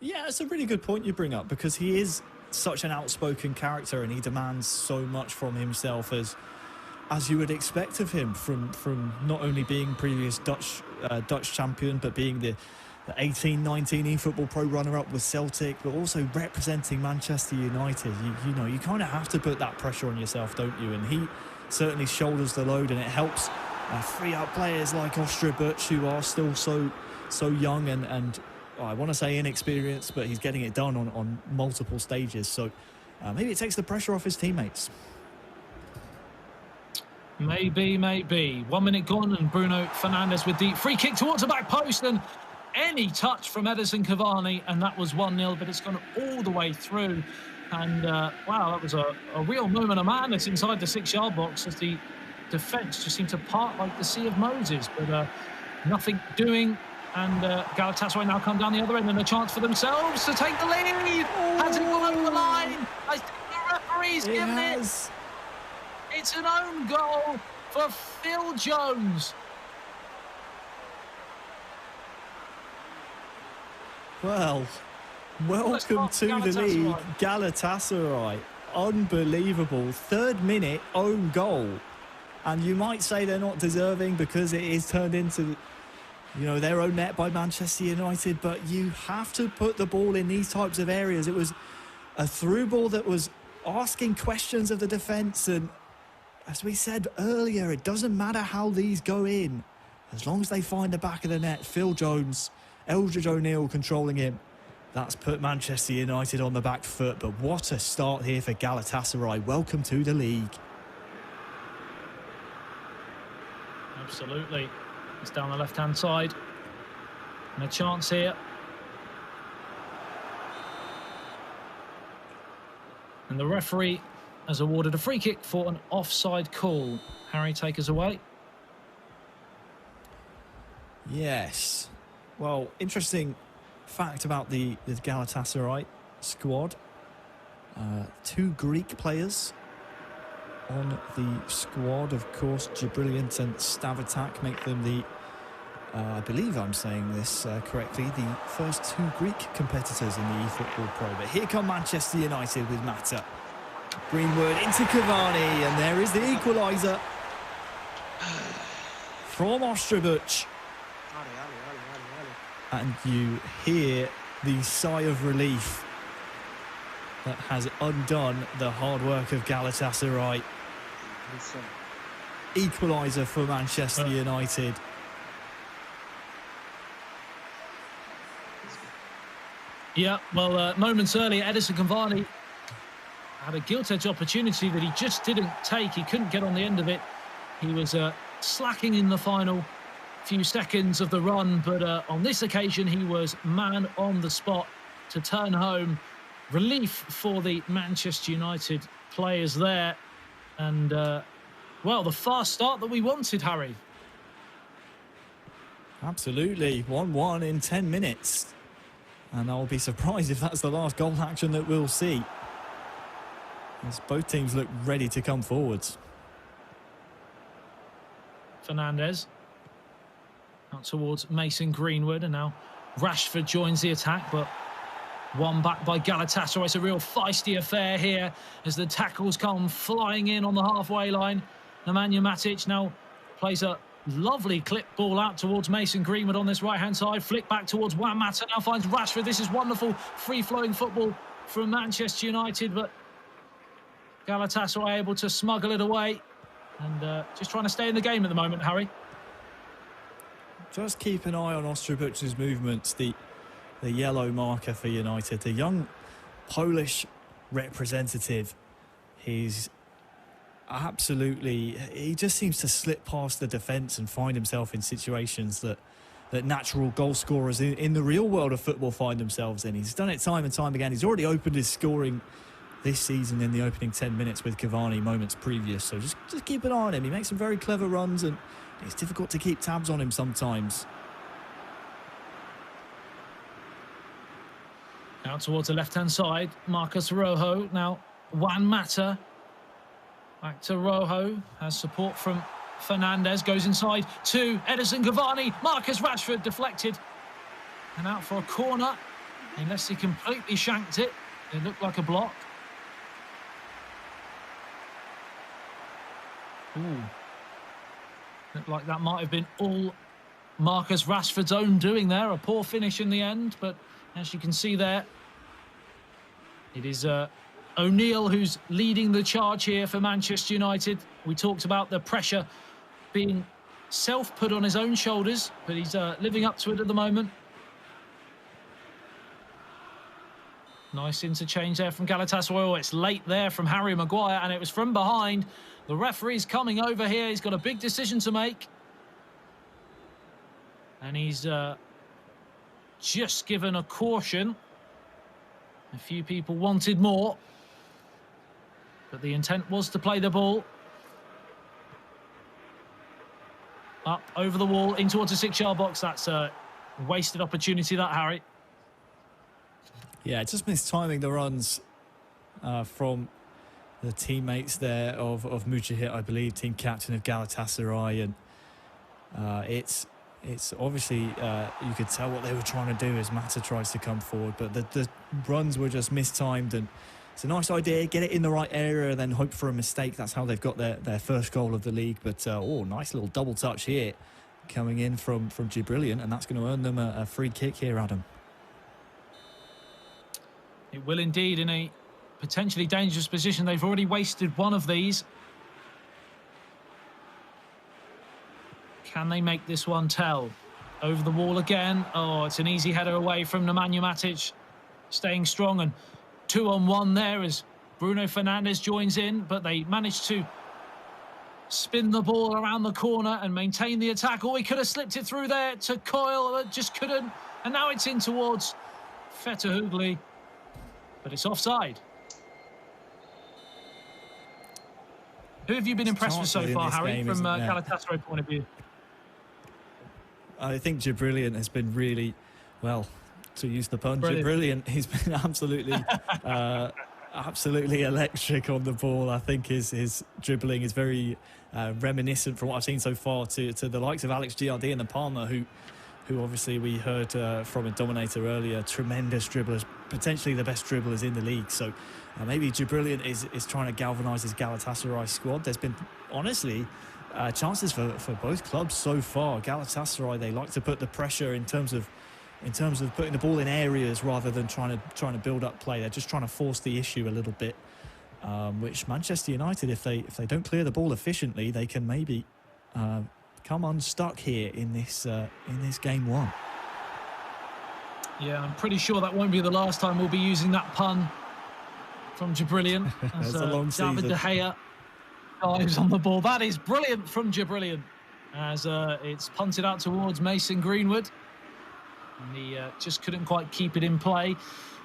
Yeah, it's a really good point you bring up, because he is such an outspoken character and he demands so much from himself, as you would expect of him, from not only being previous Dutch champion, but being the 18-19 eFootball Pro runner-up with Celtic, but also representing Manchester United. You know, you kind of have to put that pressure on yourself, don't you? And he certainly shoulders the load, and it helps free up players like Ostrabuch, who are still so young and I want to say inexperienced, but he's getting it done on multiple stages. So maybe it takes the pressure off his teammates. Maybe. 1 minute gone, and Bruno Fernandes with the free kick towards the back post, and any touch from Edison Cavani, and that was 1-0, but it's gone all the way through. And wow, that was a real moment of madness inside the 6-yard box, as the defence just seemed to part like the Sea of Moses, but nothing doing. And Galatasaray now come down the other end, and a chance for themselves to take the lead. Has it gone over the line? I think the referee's given it. It's an own goal for Phil Jones. Well, welcome to the league, Galatasaray. Unbelievable. 3rd minute own goal. And you might say they're not deserving because it is turned into, you know, their own net by Manchester United, but you have to put the ball in these types of areas. It was a through ball that was asking questions of the defence, and as we said earlier, it doesn't matter how these go in, as long as they find the back of the net. Phil Jones, Eldridge O'Neill controlling him. That's put Manchester United on the back foot, but what a start here for Galatasaray. Welcome to the league. Absolutely. It's down the left-hand side. And a chance here. And the referee has awarded a free kick for an offside call. Harry, take us away. Yes. Well, interesting fact about the Galatasaray squad. 2 Greek players on the squad. Of course, Brilliant and Stavatak make them the, I believe I'm saying this correctly, the first 2 Greek competitors in the eFootball Pro. But here come Manchester United with Mata. Greenwood into Cavani, and there is the equaliser from Ostrabuch. And you hear the sigh of relief that has undone the hard work of Galatasaray. Equaliser for Manchester United. Yeah, well, moments earlier, Edison Cavani had a gilt-edged opportunity that he just didn't take. He couldn't get on the end of it. He was slacking in the final few seconds of the run, but on this occasion he was man on the spot to turn home. Relief for the Manchester United players there, and well, the fast start that we wanted, Harry. Absolutely. 1-1 in 10 minutes, and I'll be surprised if that's the last goal action that we'll see, as both teams look ready to come forwards. Fernandes out towards Mason Greenwood, and now Rashford joins the attack, but one back by Galatasaray. It's a real feisty affair here as the tackles come flying in on the halfway line. Nemanja Matic now plays a lovely clip ball out towards Mason Greenwood on this right-hand side. Flick back towards Juan Mata, now finds Rashford. This is wonderful free-flowing football from Manchester United, but Galatasaray able to smuggle it away, and just trying to stay in the game at the moment, Harry. Just keep an eye on Ostrabuch's movements, the yellow marker for United, the young Polish representative. He's absolutely, he just seems to slip past the defence and find himself in situations that natural goal scorers in the real world of football find themselves in. He's done it time and time again. He's already opened his scoring this season in the opening 10 minutes with Cavani moments previous, so just keep an eye on him. He makes some very clever runs, and it's difficult to keep tabs on him sometimes. Out towards the left-hand side, Marcus Rojo. Now, Juan Mata. Back to Rojo. Has support from Fernandes. Goes inside to Edison Cavani. Marcus Rashford deflected. And out for a corner. Unless he completely shanked it. It looked like a block. Ooh. Looked like that might have been all Marcus Rashford's own doing there. A poor finish in the end, but as you can see there, it is O'Neill who's leading the charge here for Manchester United. We talked about the pressure being self-put on his own shoulders, but he's living up to it at the moment. Nice interchange there from Galatasaray. It's late there from Harry Maguire, and it was from behind. The referee's coming over here. He's got a big decision to make. And he's just given a caution. A few people wanted more, but the intent was to play the ball. Up over the wall, in towards the 6-yard box. That's a wasted opportunity, that, Harry. Yeah, just mistiming the runs from the teammates there of Mujahid, I believe, team captain of Galatasaray. And it's obviously, you could tell what they were trying to do as Mata tries to come forward. But the runs were just mistimed. And it's a nice idea, get it in the right area and then hope for a mistake. That's how they've got their first goal of the league. But, oh, nice little double touch here coming in from Brilliant. And that's going to earn them a free kick here, Adam. It will indeed, in a potentially dangerous position. They've already wasted one of these. Can they make this one tell? Over the wall again. Oh, it's an easy header away from Nemanja Matic. Staying strong, and 2-on-1 there as Bruno Fernandes joins in, but they managed to spin the ball around the corner and maintain the attack. Oh, he could have slipped it through there to Coyle, but just couldn't. And now it's in towards Fetahugli. But it's offside. Who have you been impressed with so far, Harry, from Galatasaray point of view? I think Brilliant has been really, well, to use the pun, Brilliant. He's been absolutely, absolutely electric on the ball. I think his dribbling is very reminiscent from what I've seen so far to the likes of Alex Giardina and the Palmer, who obviously we heard from a Dominator earlier, tremendous dribblers, potentially the best dribblers in the league. So maybe Brilliant is trying to galvanise his Galatasaray squad. There's been, honestly, chances for both clubs so far. Galatasaray, they like to put the pressure in terms of putting the ball in areas rather than trying to build up play. They're just trying to force the issue a little bit, which Manchester United, if they don't clear the ball efficiently, they can maybe come unstuck here in this game one. Yeah, I'm pretty sure that won't be the last time we'll be using that pun from Brilliant. It's a long season. David De Gea dives on the ball. That is brilliant from Brilliant, as it's punted out towards Mason Greenwood. And he just couldn't quite keep it in play.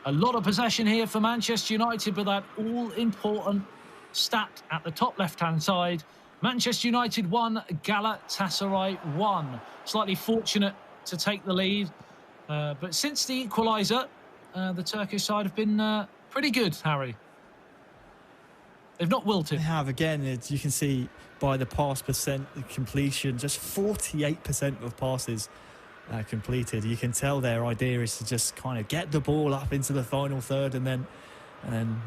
A lot of possession here for Manchester United, but that all-important stat at the top left-hand side. Manchester United 1, Galatasaray 1. Slightly fortunate to take the lead. But since the equaliser, the Turkish side have been pretty good, Harry. They've not wilted. They have. Again, you can see by the pass percent completion, just 48% of passes completed. You can tell their idea is to just kind of get the ball up into the final third and then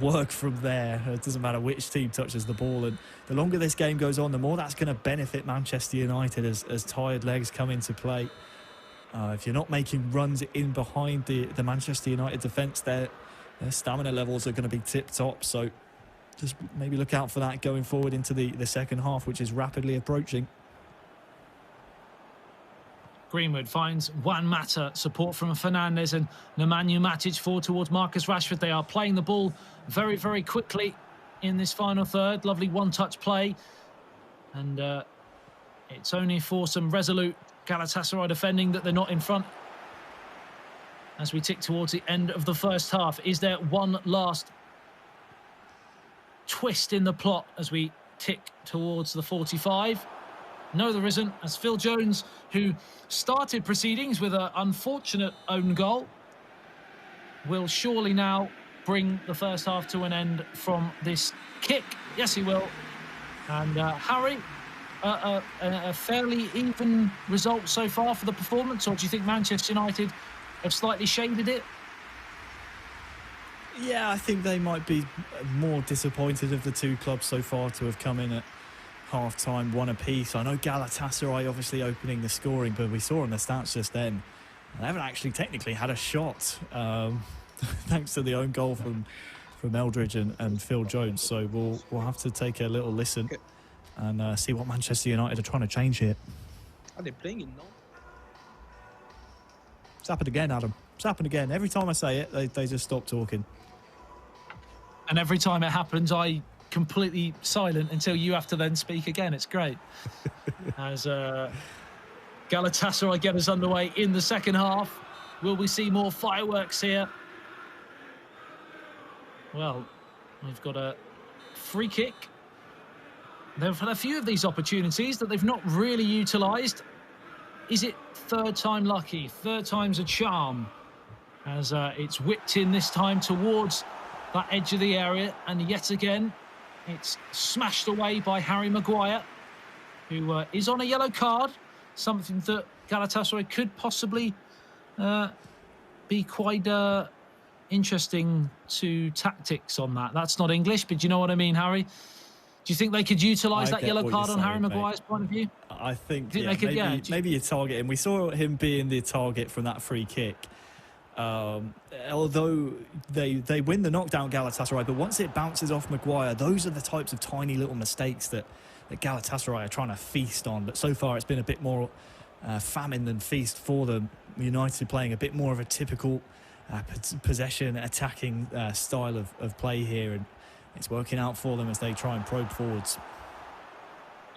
work from there. It doesn't matter which team touches the ball, and the longer this game goes on, the more that's going to benefit Manchester United as tired legs come into play. If you're not making runs in behind the Manchester United defence, their stamina levels are going to be tip-top, so just maybe look out for that going forward into the second half, which is rapidly approaching. Greenwood finds Juan Mata, support from Fernandes, and Nemanja Matic forward towards Marcus Rashford. They are playing the ball very, very quickly in this final third. Lovely one-touch play. And it's only for some resolute Galatasaray defending that they're not in front as we tick towards the end of the first half. Is there one last twist in the plot as we tick towards the 45? No, there isn't, as Phil Jones, who started proceedings with an unfortunate own goal, will surely now bring the first half to an end from this kick. Yes, he will. And Harry, a fairly even result so far for the performance, or do you think Manchester United have slightly shaded it? Yeah, I think they might be more disappointed of the two clubs so far to have come in at half-time, one apiece. I know Galatasaray obviously opening the scoring, but we saw in the stats just then, they haven't actually technically had a shot, thanks to the own goal from Eldridge and Phil Jones. So we'll have to take a little listen and see what Manchester United are trying to change here. Are they playing in now? It's happened again, Adam. It's happened again. Every time I say it, they just stop talking. And every time it happens, I completely silent until you have to then speak again. It's great. As Galatasaray get us underway in the second half. Will we see more fireworks here? Well, we've got a free kick. They've had a few of these opportunities that they've not really utilised. Is it third time lucky? Third time's a charm. As it's whipped in this time towards that edge of the area. And yet again, it's smashed away by Harry Maguire, who is on a yellow card. Something that Galatasaray could possibly be quite interesting to tactics on that. That's not English, but you know what I mean, Harry? Do you think they could utilise that yellow card on Harry Maguire's point of view? I think yeah, they could, maybe you target him. We saw him being the target from that free kick. Although they win the knockdown, Galatasaray, but once it bounces off Maguire, those are the types of tiny little mistakes that Galatasaray are trying to feast on. But so far it's been a bit more famine than feast for them. United playing a bit more of a typical possession attacking style of play here, and it's working out for them as they try and probe forwards.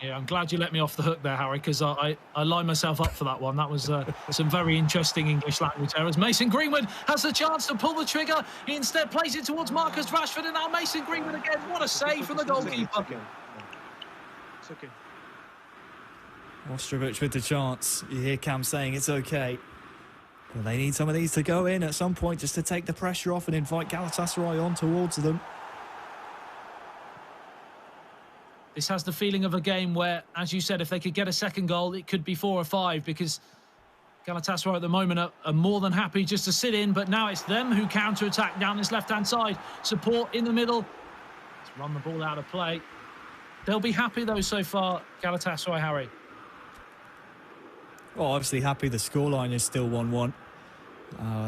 Yeah, I'm glad you let me off the hook there, Harry, because I lined myself up for that one. That was some very interesting English language there. As Mason Greenwood has the chance to pull the trigger, he instead plays it towards Marcus Rashford, and now Mason Greenwood again. What a save from the goalkeeper. It's okay. Ostrovic with the chance. You hear Cam saying it's okay. Well, they need some of these to go in at some point just to take the pressure off and invite Galatasaray on towards them. This has the feeling of a game where, as you said, if they could get a second goal, it could be 4 or 5, because Galatasaray at the moment are more than happy just to sit in, but now it's them who counter-attack down this left-hand side. Support in the middle. Let's run the ball out of play. They'll be happy, though, so far, Galatasaray, Harry. Well, obviously happy the scoreline is still 1-1.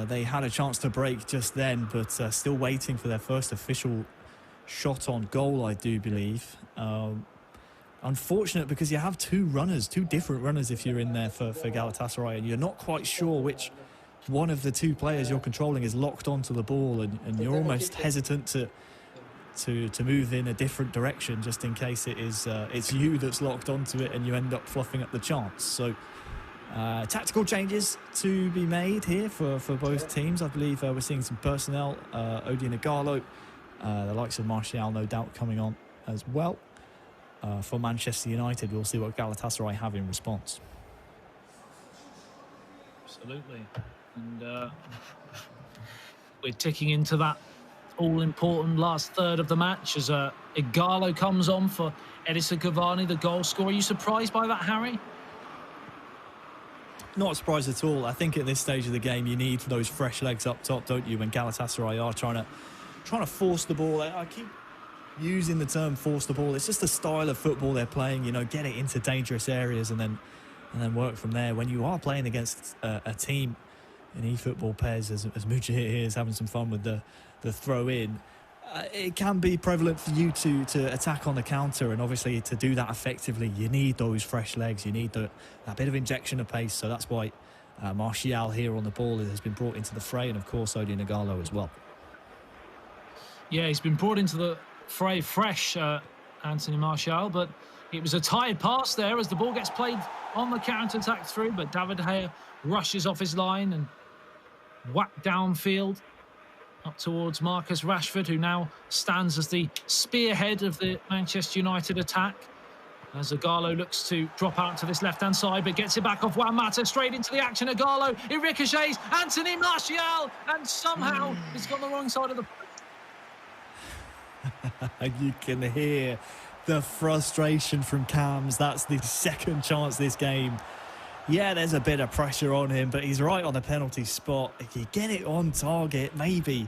They had a chance to break just then, but still waiting for their first official shot on goal, I do believe. Unfortunate, because you have two different runners if you're in there for Galatasaray, and you're not quite sure which one of the two players you're controlling is locked onto the ball, and you're almost hesitant to move in a different direction just in case it's you that's locked onto it and you end up fluffing up the chance. So tactical changes to be made here for both teams. I believe we're seeing some personnel. Odion Igalo, the likes of Martial no doubt coming on as well. For Manchester United, we'll see what Galatasaray have in response. Absolutely. And we're ticking into that all-important last third of the match as Igalo comes on for Edison Cavani, the goal scorer. Are you surprised by that, Harry? Not surprised at all. I think at this stage of the game, you need those fresh legs up top, don't you, when Galatasaray are trying to force the ball. I keep using the term force the ball. It's just the style of football they're playing, you know, get it into dangerous areas and then work from there. When you are playing against a team in eFootball, Pez, as Mujahid here is having some fun with the throw in, it can be prevalent for you to attack on the counter, and obviously to do that effectively you need those fresh legs, you need that bit of injection of pace. So that's why Martial here on the ball has been brought into the fray, and of course Odion Igalo as well. Yeah, he's been brought into the fray fresh, Anthony Martial, but it was a tired pass there as the ball gets played on the counter-attack through, but David De Gea rushes off his line and whacked downfield up towards Marcus Rashford, who now stands as the spearhead of the Manchester United attack. As Igalo looks to drop out to this left-hand side, but gets it back off Juan Mata, straight into the action. Igalo, it ricochets, Anthony Martial, and somehow it's gone the wrong side of the... You can hear the frustration from Cams. That's the second chance this game. Yeah, there's a bit of pressure on him, but he's right on the penalty spot. If you get it on target, maybe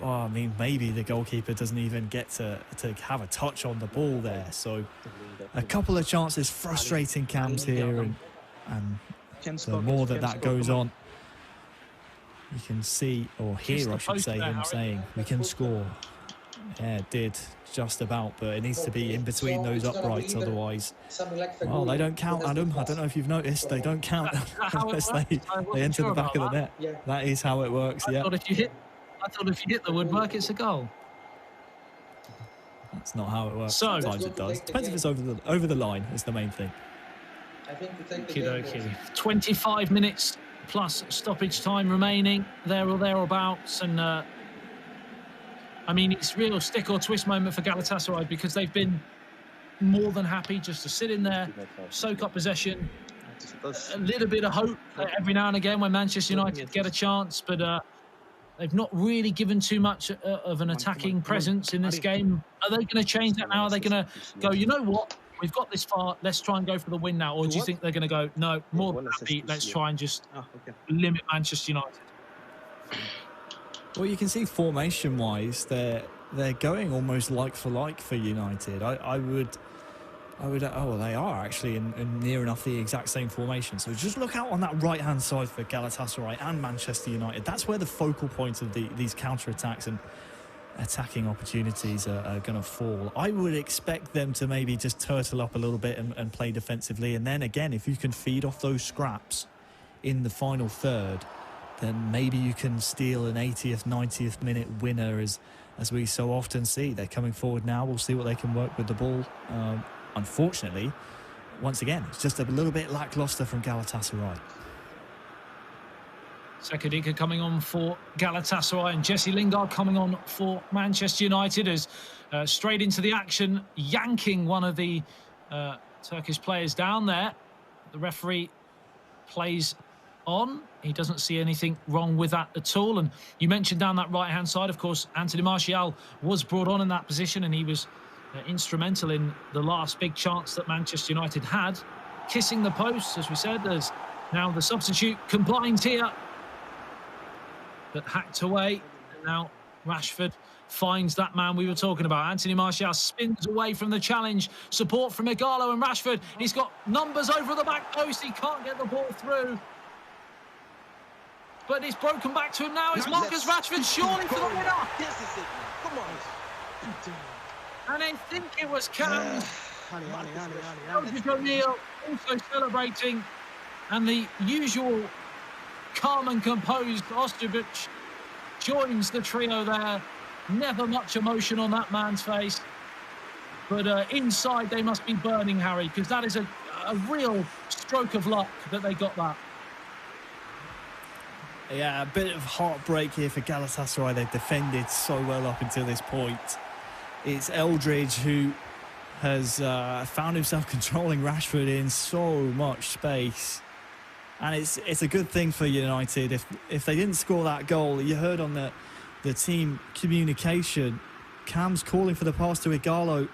Oh, I mean, maybe the goalkeeper doesn't even get to have a touch on the ball there. So a couple of chances, frustrating Cams here, and Can the score, more can that score, goes come on, you can see, or Kiss hear, the I should post say, there, him Harry. saying, we can score. Yeah, it did, just about, but it needs to be in between those uprights, otherwise, well, they don't count, Adam. I don't know if you've noticed, they don't count Is that how it unless works? they I wasn't enter sure the back about of the that. net. That is how it works, yeah. I thought if you hit the woodwork, it's a goal. That's not how it works. So, Sometimes it does. Depends if it's over the line is the main thing. Okie 25 minutes plus stoppage time remaining, there or thereabouts, and I mean, it's real stick or twist moment for Galatasaray because they've been more than happy just to sit in there, soak up possession, a little bit of hope every now and again when Manchester United get a chance, but they've not really given too much of an attacking presence in this game. Are they going to change that now? Are they going to go, you know what, we've got this far, let's try and go for the win now? Or do you think they're going to go, no, more than happy, let's try and just limit Manchester United? Well, you can see formation-wise, they're going almost like for like for United. I would. Oh, well, they are actually in near enough the exact same formation. So just look out on that right-hand side for Galatasaray and Manchester United. That's where the focal point of these counter-attacks and attacking opportunities are going to fall. I would expect them to maybe just turtle up a little bit and play defensively. And then again, if you can feed off those scraps in the final third, then maybe you can steal an 80th, 90th minute winner as we so often see. They're coming forward now. We'll see what they can work with the ball. Unfortunately, once again, it's just a little bit lackluster from Galatasaray. Sekadika coming on for Galatasaray and Jesse Lingard coming on for Manchester United as straight into the action, yanking one of the Turkish players down there. The referee plays on. He doesn't see anything wrong with that at all. And you mentioned down that right-hand side, of course, Anthony Martial was brought on in that position and he was instrumental in the last big chance that Manchester United had. Kissing the post, as we said, there's now the substitute combined here. But hacked away. And now Rashford finds that man we were talking about. Anthony Martial spins away from the challenge. Support from Igalo and Rashford. He's got numbers over the back post. He can't get the ball through. But it's broken back to him now. It's Marcus Rashford, surely for the winner. This is it. Come on. And I think it was Cam. O'Neill also celebrating. And the usual calm and composed Ostojic joins the trio there. Never much emotion on that man's face. But inside they must be burning, Harry, because that is a real stroke of luck that they got that. Yeah, a bit of heartbreak here for Galatasaray. They've defended so well up until this point. It's Eldridge who has found himself controlling Rashford in so much space. And it's a good thing for United. If they didn't score that goal, you heard on the team communication, Cam's calling for the pass to Igalo,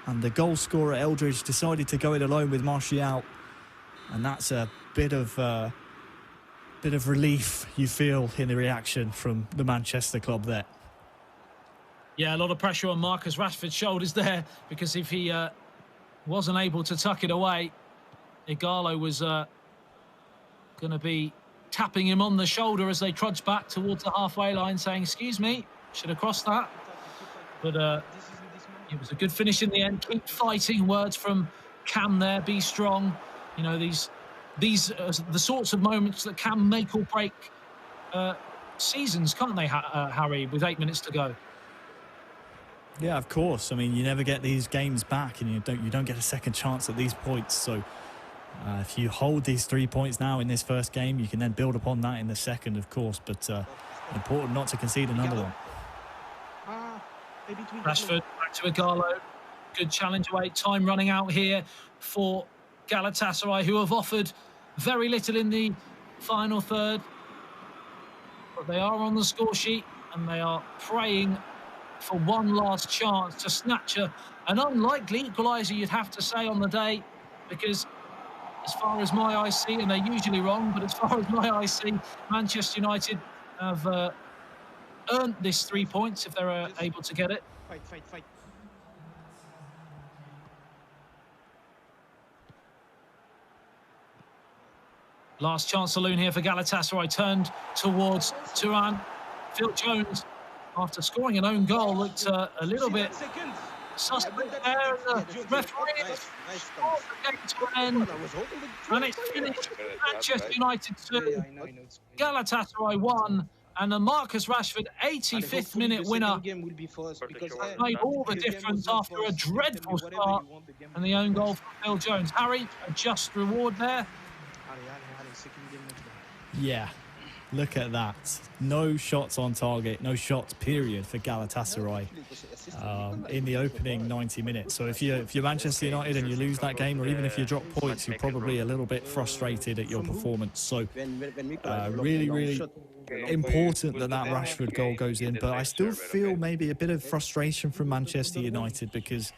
and the goal scorer Eldridge decided to go it alone with Martial. And that's a bit of relief you feel in the reaction from the Manchester club there. Yeah, a lot of pressure on Marcus Rashford's shoulders there, because if he wasn't able to tuck it away, Igalo was going to be tapping him on the shoulder as they trudge back towards the halfway line, saying, excuse me, should have crossed that. But it was a good finish in the end. Keep fighting, words from Cam there, be strong. You know, these are the sorts of moments that can make or break seasons, can't they, Harry, with 8 minutes to go? Yeah, of course. I mean, you never get these games back, and you don't get a second chance at these points. So if you hold these 3 points now in this first game, you can then build upon that in the second, of course. But important not to concede another one. Rashford back to Igalo. Good challenge away. Time running out here for Galatasaray, who have offered very little in the final third. But they are on the score sheet, and they are praying for one last chance to snatch an unlikely equaliser, you'd have to say, on the day, because as far as my eyes see, and they're usually wrong, but as far as my eyes see, Manchester United have earned this 3 points if they're able to get it. Fight, fight, fight. Last chance saloon here for Galatasaray, turned towards Turan. Phil Jones, after scoring an own goal, looked a little bit suspect there. The referee brought the game to an end, and it's finished. Manchester United 2, Galatasaray 1, and the Marcus Rashford 85th minute winner made all the difference after a dreadful start, and the own goal from Phil Jones. Harry, a just reward there. Yeah, look at that. No shots on target, no shots, period, for Galatasaray in the opening 90 minutes. So if you're Manchester United and you lose that game, or even if you drop points, you're probably a little bit frustrated at your performance. So really, really important that Rashford goal goes in. But I still feel maybe a bit of frustration from Manchester United, because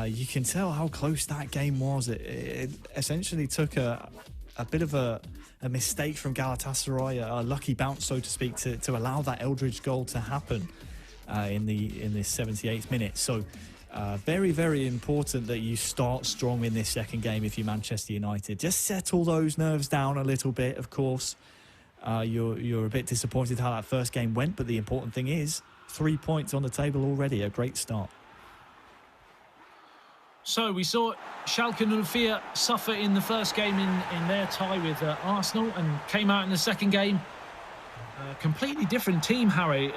you can tell how close that game was. It essentially took a bit of a mistake from Galatasaray, a lucky bounce, so to speak, to allow that Eldridge goal to happen in this 78th minute. So very, very important that you start strong in this second game if you're Manchester United. Just settle those nerves down a little bit, of course. You're a bit disappointed how that first game went, but the important thing is 3 points on the table already, a great start. So we saw Schalke 04 suffer in the first game in their tie with Arsenal, and came out in the second game. A completely different team, Harry. Do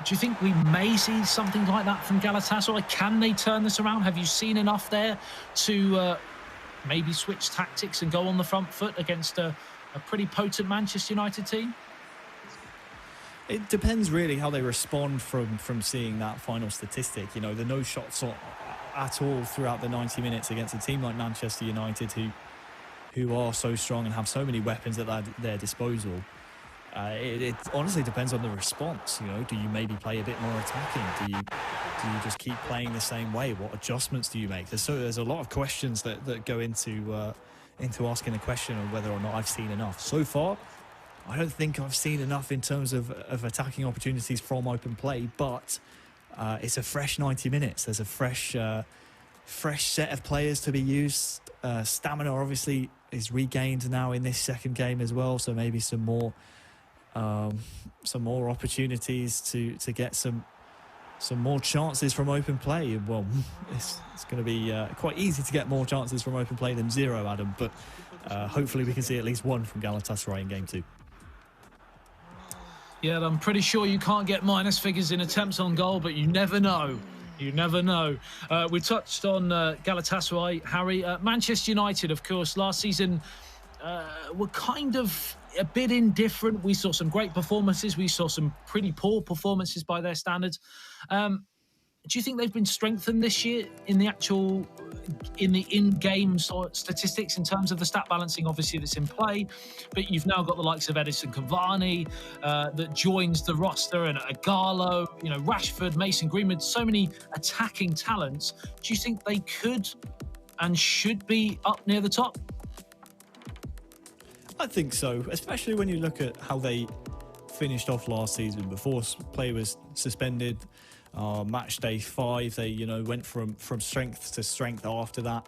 you think we may see something like that from Galatasaray? Can they turn this around? Have you seen enough there to maybe switch tactics and go on the front foot against a pretty potent Manchester United team? It depends really how they respond from seeing that final statistic. You know, the no shots at all throughout the 90 minutes against a team like Manchester United, who are so strong and have so many weapons at their disposal. It honestly depends on the response. You know, do you maybe play a bit more attacking? Do you just keep playing the same way? What adjustments do you make? There's a lot of questions that go into asking the question of whether or not I've seen enough. So far, I don't think I've seen enough in terms of attacking opportunities from open play, but it's a fresh 90 minutes. There's a fresh set of players to be used. Stamina obviously is regained now in this second game as well, so maybe some more opportunities to get some more chances from open play. Well, it's going to be quite easy to get more chances from open play than zero, Adam, but hopefully we can see at least one from Galatasaray in game 2. Yeah, I'm pretty sure you can't get minus figures in attempts on goal, but you never know. You never know. We touched on Galatasaray, Harry. Manchester United, of course, last season were kind of a bit indifferent. We saw some great performances. We saw some pretty poor performances by their standards. Do you think they've been strengthened this year in the in-game statistics in terms of the stat balancing, obviously, that's in play? But you've now got the likes of Edison Cavani that joins the roster, and Agallo, you know, Rashford, Mason Greenwood, so many attacking talents. Do you think they could and should be up near the top? I think so, especially when you look at how they finished off last season. Before play was suspended, Matchday 5, they went from strength to strength after that.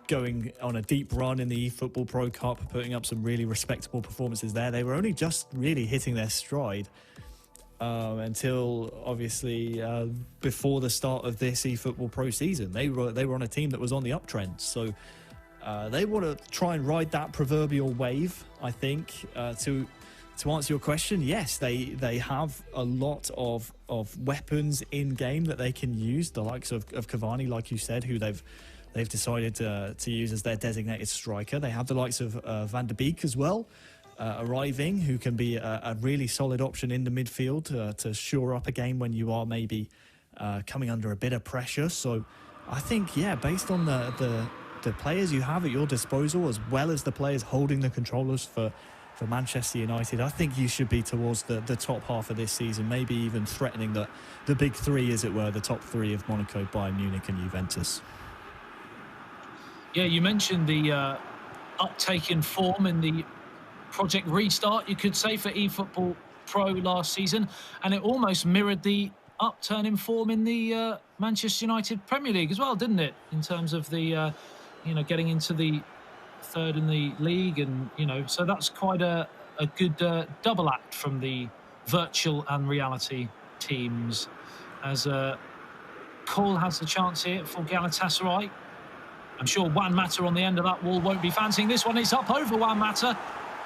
Going on a deep run in the eFootball Pro Cup, putting up some really respectable performances there. They were only just really hitting their stride until obviously before the start of this eFootball Pro season. They were on a team that was on the uptrend, so they want to try and ride that proverbial wave, I think. To answer your question, yes, they have a lot of weapons in game that they can use. The likes of Cavani, like you said, who they've decided to use as their designated striker. They have the likes of Van de Beek as well, arriving, who can be a really solid option in the midfield to shore up a game when you are maybe coming under a bit of pressure. So I think, yeah, based on the players you have at your disposal, as well as the players holding the controllers for Manchester United, I think you should be towards the top half of this season, maybe even threatening the big three, as it were, the top three of Monaco, Bayern Munich and Juventus. Yeah, you mentioned the uptake in form in the Project Restart, you could say, for eFootball Pro last season, and it almost mirrored the upturn in form in the Manchester United Premier League as well, didn't it? In terms of the, getting into the third in the league, and so that's quite a good double act from the virtual and reality teams. As Cole has the chance here for Galatasaray. I'm sure Juan Mata on the end of that wall won't be fancying this one. It's up over Juan Mata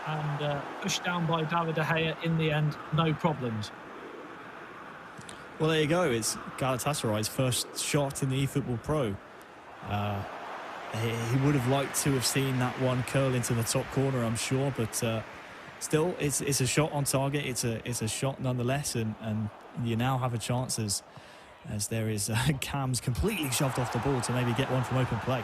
and pushed down by David De Gea in the end. No problems. Well, there you go. It's Galatasaray's first shot in the eFootball Pro. He would have liked to have seen that one curl into the top corner, I'm sure, but still, it's a shot on target. It's a shot nonetheless, and you now have a chance as there is Cam's completely shoved off the ball to maybe get one from open play.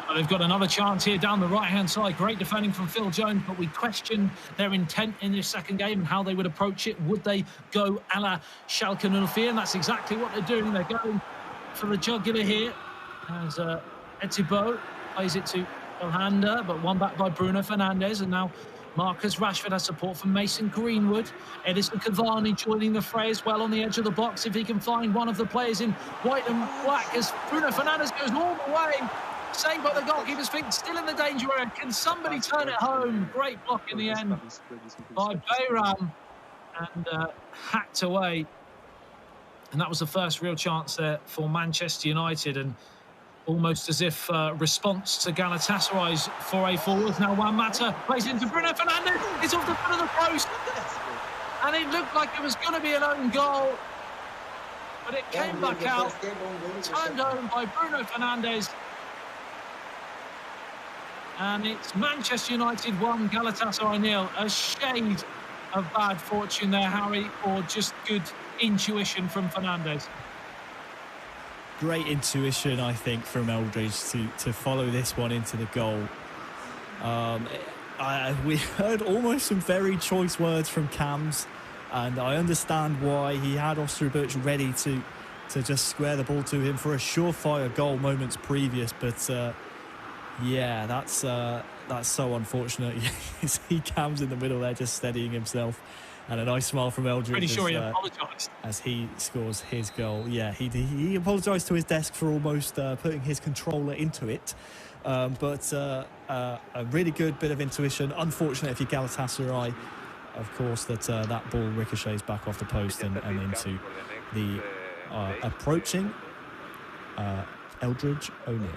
Well, they've got another chance here down the right-hand side. Great defending from Phil Jones, but we question their intent in this second game and how they would approach it. Would they go a la Schalke 04? And that's exactly what they're doing. They're going for the jugular here as Etibo plays it to Elhander, but one back by Bruno Fernandes, and now Marcus Rashford has support from Mason Greenwood. Edison Cavani joining the fray as well on the edge of the box, if he can find one of the players in white and black, as Bruno Fernandes goes all the way, saved by the goalkeeper's feet, still in the danger area. Can somebody turn it home? Great block in the end by Bayram, and hacked away. And that was the first real chance there for Manchester United, and almost as if response to Galatasaray's foray forwards. Now Juan Mata plays into Bruno Fernandes. It's off the front of the post, and it looked like it was going to be an own goal, but it came back out, turned home by Bruno Fernandes. And it's Manchester United 1, Galatasaray 0. A shade of bad fortune there, Harry, or just good intuition from Fernandes. Great intuition, I think, from Eldridge to follow this one into the goal. We heard almost some very choice words from Cam's, and I understand why he had Osterbuch ready to just square the ball to him for a surefire goal moments previous, but yeah, that's so unfortunate. You see Cam's in the middle there just steadying himself, and a nice smile from Eldridge. Pretty sure he apologised as he scores his goal. Yeah, he apologised to his desk for almost putting his controller into it. But a really good bit of intuition. Unfortunate if you're Galatasaray, of course, that that ball ricochets back off the post and into the approaching Eldridge O'Neill.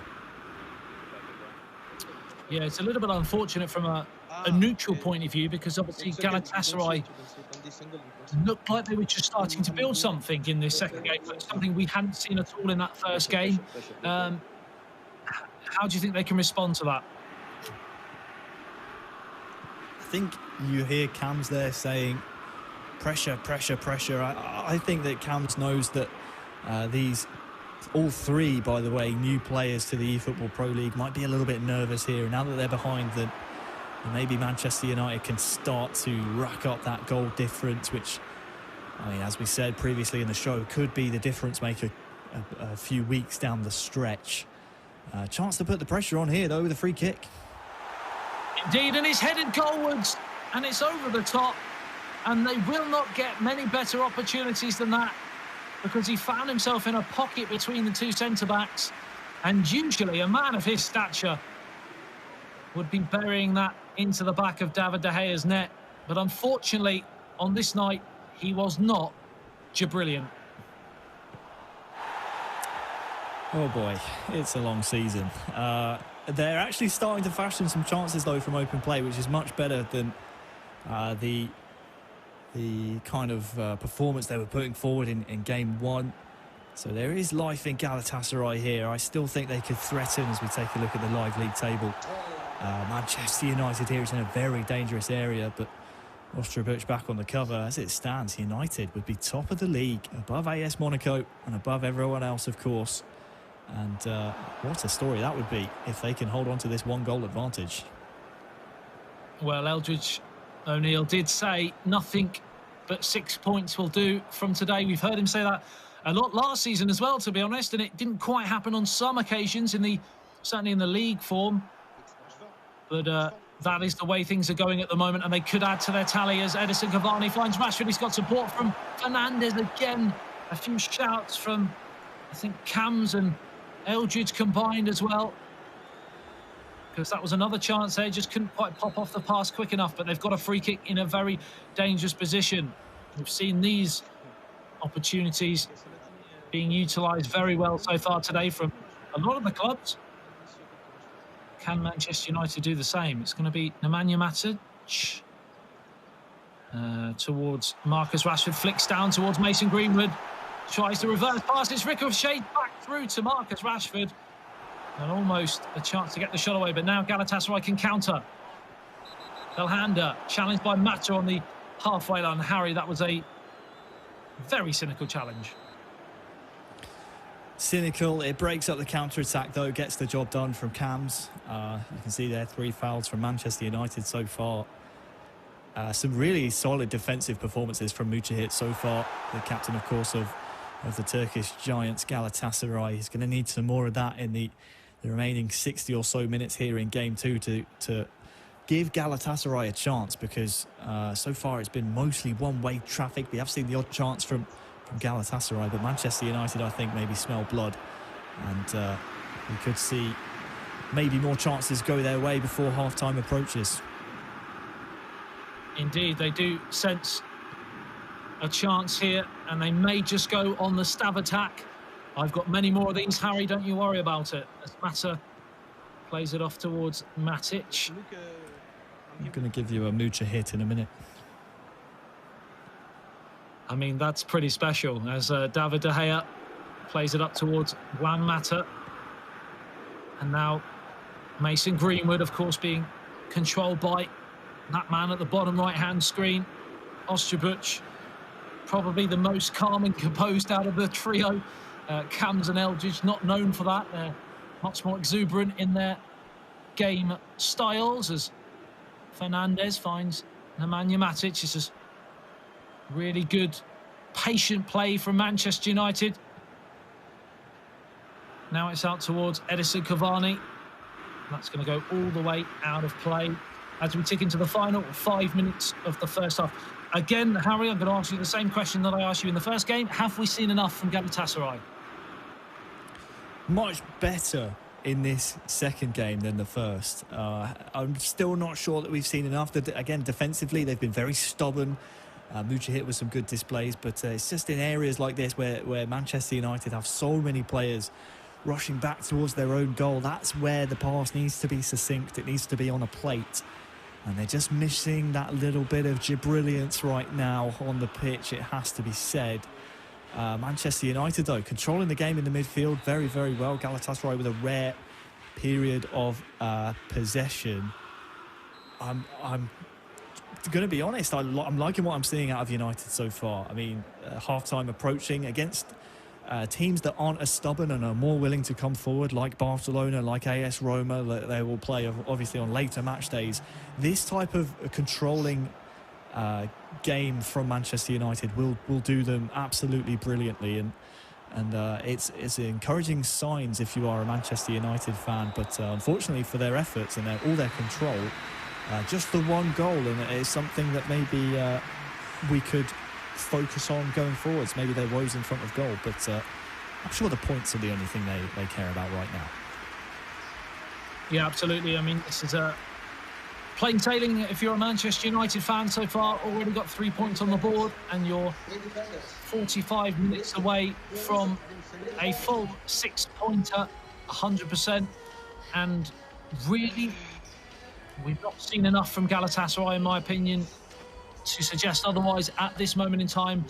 Yeah, it's a little bit unfortunate from a neutral point of view, because obviously Galatasaray looked like they were just starting to build something in this second game, but something we hadn't seen at all in that first game. How do you think they can respond to that? I think you hear Cam's there saying pressure, pressure, pressure. I think that Cam's knows that these all three, by the way, new players to the eFootball Pro League might be a little bit nervous here. Now that they're behind, that maybe Manchester United can start to rack up that goal difference, which, I mean, as we said previously in the show, could be the difference maker a few weeks down the stretch. Chance to put the pressure on here, though, with a free kick. Indeed, and he's headed goalwards, and it's over the top, and they will not get many better opportunities than that, because he found himself in a pocket between the two centre-backs, and usually a man of his stature would be burying that into the back of David De Gea's net. But unfortunately, on this night, he was not brilliant. Oh boy, it's a long season. They're actually starting to fashion some chances, though, from open play, which is much better than the kind of performance they were putting forward in game one. So there is life in Galatasaray here. I still think they could threaten as we take a look at the live league table. Manchester United here is in a very dangerous area, but Osterbuch back on the cover. As it stands, United would be top of the league, above AS Monaco and above everyone else, of course. And what a story that would be if they can hold on to this one-goal advantage. Well, Eldridge O'Neill did say nothing but 6 points will do from today. We've heard him say that a lot last season as well, to be honest, and it didn't quite happen on some occasions, certainly in the league form. But that is the way things are going at the moment, and they could add to their tally as Edison Cavani finds Rashford. He's got support from Fernandes again. A few shouts from, I think, Cams and Eldridge combined as well, because that was another chance there. Just couldn't quite pop off the pass quick enough, but they've got a free kick in a very dangerous position. We've seen these opportunities being utilised very well so far today from a lot of the clubs. Can Manchester United do the same? It's going to be Nemanja Matic towards Marcus Rashford, flicks down towards Mason Greenwood, tries to reverse pass, it's ricocheted back through to Marcus Rashford, and almost a chance to get the shot away, but now Galatasaray can counter. Belhanda challenged by Mata on the halfway line. Harry, that was a very cynical challenge. Cynical. It breaks up the counter-attack, though, gets the job done from Cams. You can see there 3 fouls from Manchester United so far. Some really solid defensive performances from Mujahid so far. The captain, of course, of the Turkish giants Galatasaray. He's going to need some more of that in the remaining 60 or so minutes here in Game 2 to give Galatasaray a chance, because so far it's been mostly one-way traffic. We have seen the odd chance from Galatasaray, but Manchester United, I think, maybe smell blood, and we could see maybe more chances go their way before half-time approaches. Indeed, they do sense a chance here, and they may just go on the stab attack. I've got many more of these, Harry, don't you worry about it. As Mata plays it off towards Matic. I'm going to give you a Mucha hit in a minute. I mean, that's pretty special, as David De Gea plays it up towards Juan Mata. And now Mason Greenwood, of course, being controlled by that man at the bottom right-hand screen, Osterbuch, probably the most calm and composed out of the trio. Cams and Eldridge, not known for that. They're much more exuberant in their game styles, as Fernandes finds Nemanja Matic. This is really good, patient play from Manchester United. Now it's out towards Edison Cavani. That's going to go all the way out of play as we tick into the final 5 minutes of the first half. Again, Harry, I'm going to ask you the same question that I asked you in the first game. Have we seen enough from Galatasaray? Much better in this second game than the first. I'm still not sure that we've seen enough. Again, defensively, they've been very stubborn. Mujahid with some good displays, but it's just in areas like this where Manchester United have so many players rushing back towards their own goal. That's where the pass needs to be succinct. It needs to be on a plate. And they're just missing that little bit of brilliance right now on the pitch, it has to be said. Manchester United, though, controlling the game in the midfield very, very well. Galatasaray with a rare period of possession. I'm going to be honest, I'm liking what I'm seeing out of United so far. I mean, half-time approaching against teams that aren't as stubborn and are more willing to come forward, like Barcelona, like AS Roma, that they will play obviously on later match days. This type of controlling game from Manchester United will do them absolutely brilliantly, and it's encouraging signs if you are a Manchester United fan. But unfortunately for their efforts and all their control, just the one goal, and it's something that maybe we could focus on going forwards. Maybe their woes in front of goal, but I'm sure the points are the only thing they care about right now. Yeah, absolutely. I mean, this is a plain sailing if you're a Manchester United fan so far. Already got 3 points on the board, and you're 45 minutes away from a full 6-pointer, 100%. And really, we've not seen enough from Galatasaray, in my opinion, to suggest otherwise at this moment in time.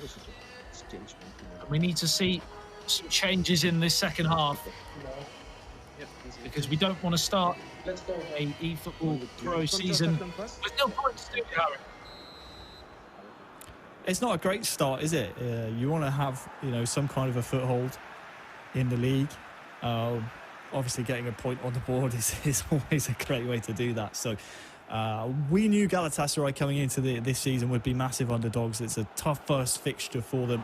We need to see some changes in this second half, because we don't want to start a eFootball Pro season with no points to Harry. It's not a great start, is it? You want to have, some kind of a foothold in the league. Obviously, getting a point on the board is always a great way to do that. So we knew Galatasaray coming into this season would be massive underdogs. It's a tough first fixture for them,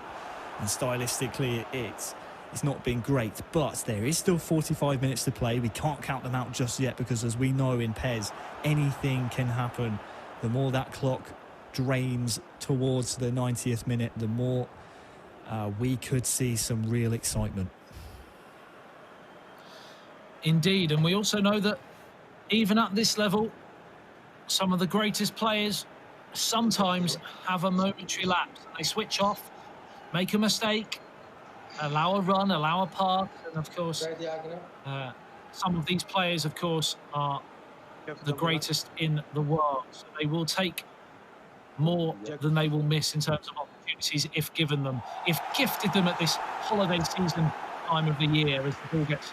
and stylistically it's it's not been great. But there is still 45 minutes to play. We can't count them out just yet because, as we know in PES, anything can happen. The more that clock drains towards the 90th minute, the more we could see some real excitement. Indeed, and we also know that even at this level, some of the greatest players sometimes have a momentary lapse. They switch off, make a mistake, allow a run, allow a pass, and of course, some of these players, of course, are the greatest in the world. So they will take more than they will miss in terms of opportunities if given them, if gifted them at this holiday season time of the year as the ball gets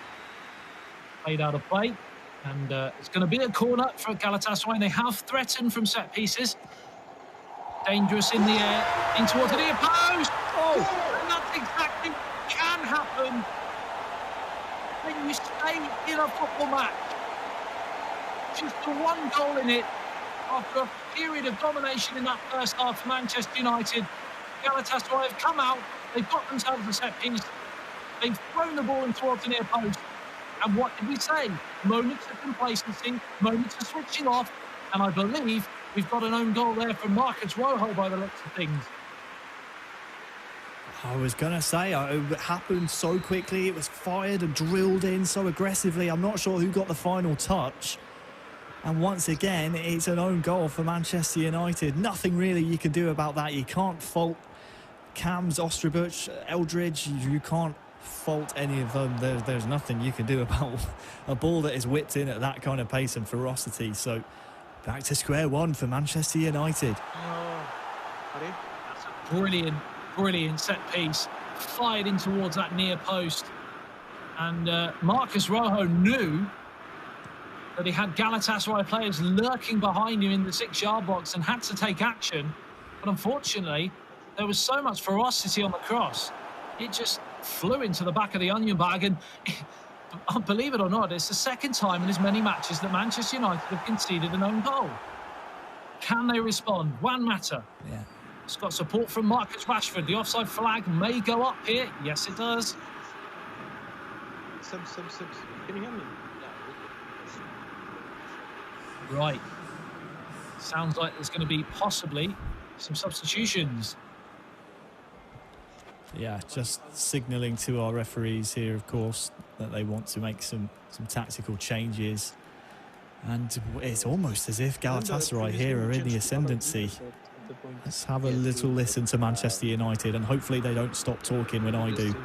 played out of play. And it's going to be a corner for Galatasaray. They have threatened from set pieces. Dangerous in the air, in towards the near post. Oh, and that's exactly what can happen when you stay in a football match. Just the one goal in it after a period of domination in that first half for Manchester United. Galatasaray have come out, they've got themselves a set piece, they've thrown the ball in towards the near post. And what did we say? Moments of complacency, moments of switching off, and I believe we've got an own goal there from Marcus Rojo by the looks of things. I was going to say, it happened so quickly. It was fired and drilled in so aggressively. I'm not sure who got the final touch. And once again, it's an own goal for Manchester United. Nothing really you can do about that. You can't fault Cams, Osterbuch, Eldridge. You can't fault any of them. There's nothing you can do about a ball that is whipped in at that kind of pace and ferocity. So back to square one for Manchester United. That's a brilliant set piece, fired in towards that near post. And Marcus Rojo knew that he had Galatasaray players lurking behind him in the 6-yard box and had to take action. But unfortunately, there was so much ferocity on the cross. It just flew into the back of the onion bag. And believe it or not, it's the second time in as many matches that Manchester United have conceded an own goal. Can they respond? Juan Mata. Yeah. It's got support from Marcus Rashford. The offside flag may go up here. Yes, it does. Can you hear me? Right. Sounds like there's going to be possibly some substitutions. Yeah, just signalling to our referees here, of course, that they want to make some tactical changes. And it's almost as if Galatasaray here are in the ascendancy. Let's have a little listen to Manchester United, and hopefully they don't stop talking when I do.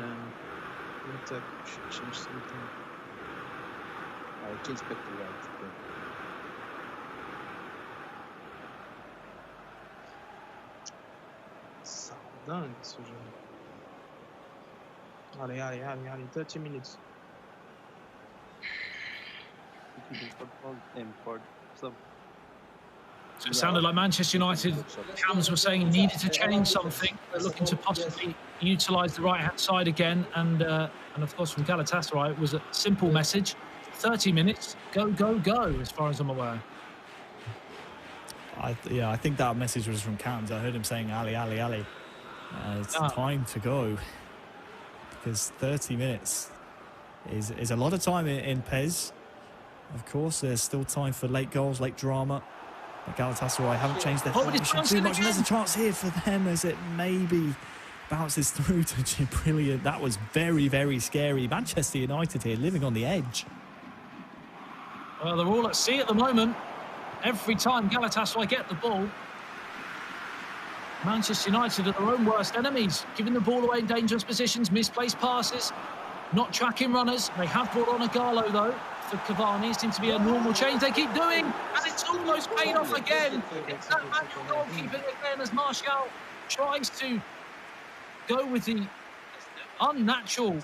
Allez, 30 minutes. So it sounded like Manchester United, Cams were saying, needed to change something. They're looking to possibly utilise the right-hand side again. And of course, from Galatasaray, it was a simple message. 30 minutes, go, go, go, as far as I'm aware. I think that message was from Cams. I heard him saying, Ali. It's time to go. Because 30 minutes is a lot of time in PES. Of course, there's still time for late goals, late drama. But Galatasaray haven't changed their formation too much. And there's a chance here for them as it maybe bounces through to Brilliant. That was very, very scary. Manchester United here living on the edge. Well, they're all at sea at the moment. Every time Galatasaray get the ball, Manchester United are their own worst enemies, giving the ball away in dangerous positions, misplaced passes, not tracking runners. They have brought on a Gallo, though, for Cavani. It seems to be a normal change they keep doing, and it's almost paid off again. It's that manual goalkeeper again as Martial tries to go with the unnatural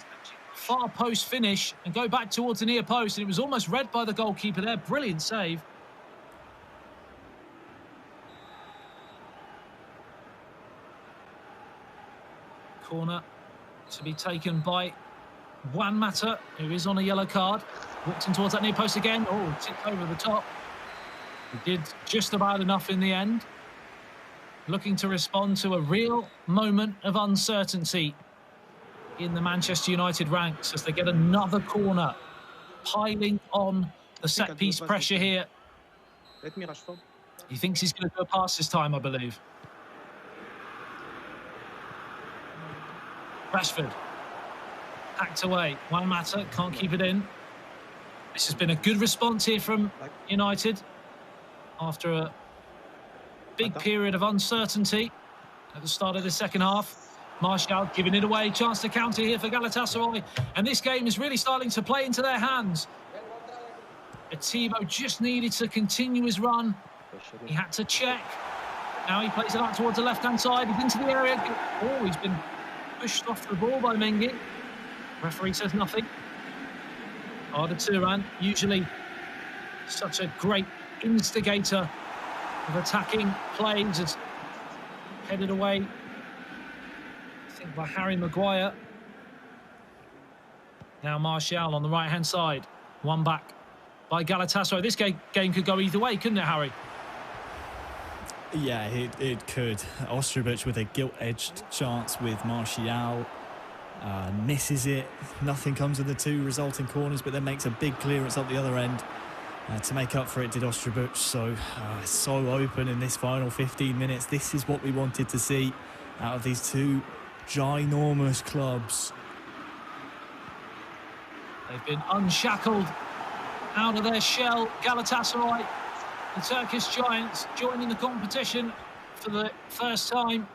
far post finish and go back towards the near post, and it was almost read by the goalkeeper there. Brilliant save. Corner to be taken by Juan Mata, who is on a yellow card. Walked in towards that near post again. Oh, tipped over the top. He did just about enough in the end. Looking to respond to a real moment of uncertainty. in the Manchester United ranks as they get another corner, piling on the set-piece pressure here. Let me Rashford. He thinks he's going to go past this time, I believe. Rashford. Hacked away. Juan Mata can't keep it in. This has been a good response here from United after a big period of uncertainty at the start of the second half. Martial giving it away. Chance to counter here for Galatasaray. And this game is really starting to play into their hands. Ativo just needed to continue his run. He had to check. Now he plays it out towards the left-hand side. He's into the area. Oh, he's been pushed off the ball by Mengi. Referee says nothing. Arda Turan, usually such a great instigator of attacking plays, is headed away, I think, by Harry Maguire. Now Martial on the right-hand side. One back by Galatasaray. This game could go either way, couldn't it, Harry? Yeah, it could. Ostrovic with a gilt-edged chance with Martial. Misses it. Nothing comes of the two resulting corners, but then makes a big clearance up the other end to make up for it, did Ostrovic. So open in this final 15 minutes. This is what we wanted to see out of these two ginormous clubs. They've been unshackled out of their shell. Galatasaray, the Turkish giants, joining the competition for the first time.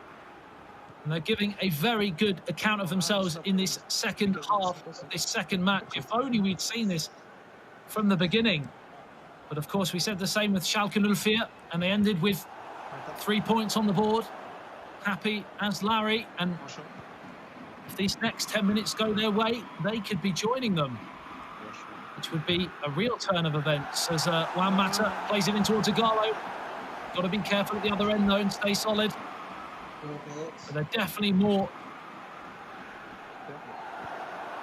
And they're giving a very good account of themselves in this second half, this second match. If only we'd seen this from the beginning. But of course, we said the same with Schalke 04, and they ended with 3 points on the board. Happy as Larry. And if these next 10 minutes go their way, they could be joining them, which would be a real turn of events as Juan Mata plays it in towards Igalo. Got to be careful at the other end, though, and stay solid. But they're definitely more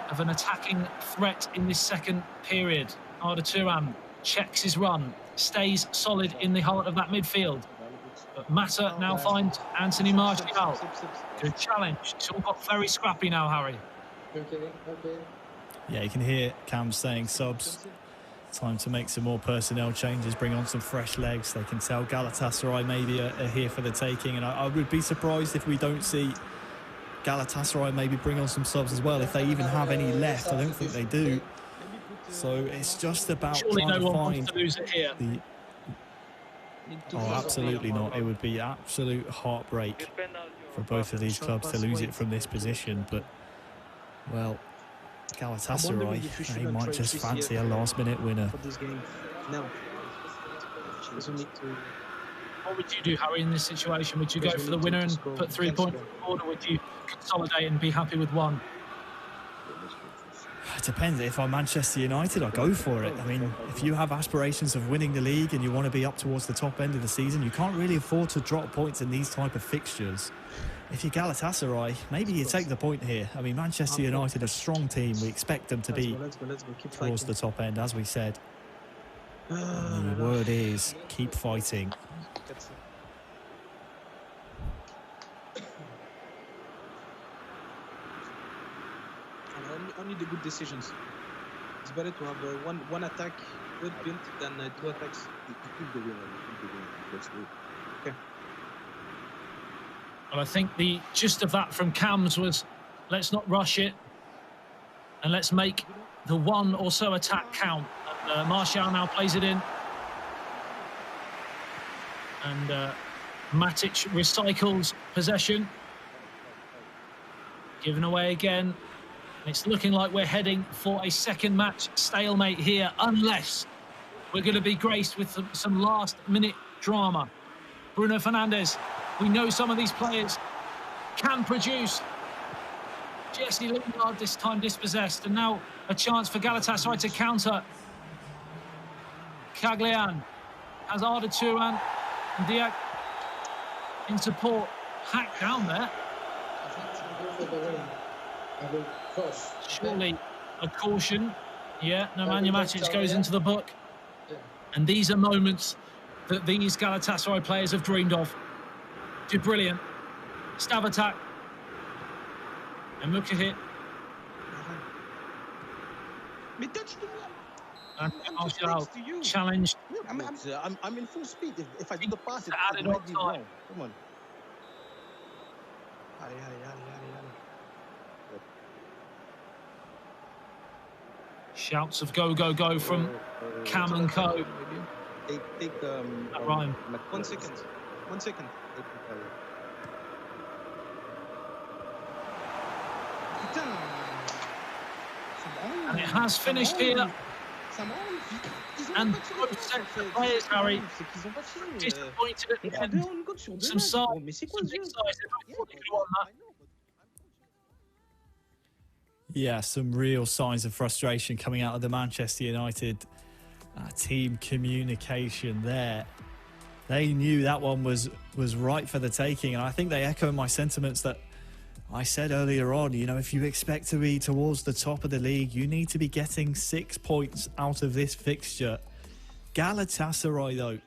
of an attacking threat in this second period. Arda Turan checks his run, stays solid in the heart of that midfield. But Mata now finds Anthony Martial. Good challenge. It's all got very scrappy now, Harry. Yeah, you can hear Cam saying subs. Time to make some more personnel changes, bring on some fresh legs. They can tell Galatasaray maybe are here for the taking, and I would be surprised if we don't see Galatasaray maybe bring on some subs as well, if they even have any left. I don't think they do. So it's just about surely trying no to one find wants to lose it here. Oh, absolutely not. It would be absolute heartbreak for both of these clubs to lose it from this position. But, well, Galatasaray, they might just fancy a last-minute winner. What would you do, Harry, in this situation? Would you go for the winner and put 3 points on the board, or would you consolidate and be happy with one? It depends. If I'm Manchester United, I'll go for it. I mean, if you have aspirations of winning the league and you want to be up towards the top end of the season, you can't really afford to drop points in these type of fixtures. If you're Galatasaray, maybe you take the point here. I mean, Manchester United, a strong team. We expect them to be towards the top end, as we said. And the word is, keep fighting. Only the good decisions. It's better to have one attack well built than two attacks. Okay. Well, I think the gist of that from Cams was, let's not rush it, and let's make the one or so attack count. And Martial now plays it in. And Matic recycles possession. Given away again. It's looking like we're heading for a second match stalemate here, unless we're going to be graced with some last-minute drama. Bruno Fernandes, we know some of these players can produce. Jesse Lingard this time dispossessed, and now a chance for Galatasaray to counter. Caglian has Arda Turan and Diak in support. Hacked down there. Surely a caution. Yeah, Nemanja Matic goes into the book. And these are moments that these Galatasaray players have dreamed of. Did brilliant. Stab attack. And look at it. Mais touch-moi. And I'm just Martial next to you. challenged I'm in full speed. If I do the pass, it added might on be time. wrong. Come on. Allez, allez, allez, allez, allez. Shouts of go, go, go from Cam and Co. Maybe. Take Ryan. 1 second. 1 second. Putain. And it has finished here. And both sets of players, Harry, disappointed at the end. Some size, some big size. They both thought they could have won that. Yeah, some real signs of frustration coming out of the Manchester United team communication there. They knew that one was right for the taking, and I think they echo my sentiments that I said earlier on. You know, if you expect to be towards the top of the league, you need to be getting 6 points out of this fixture. Galatasaray, though,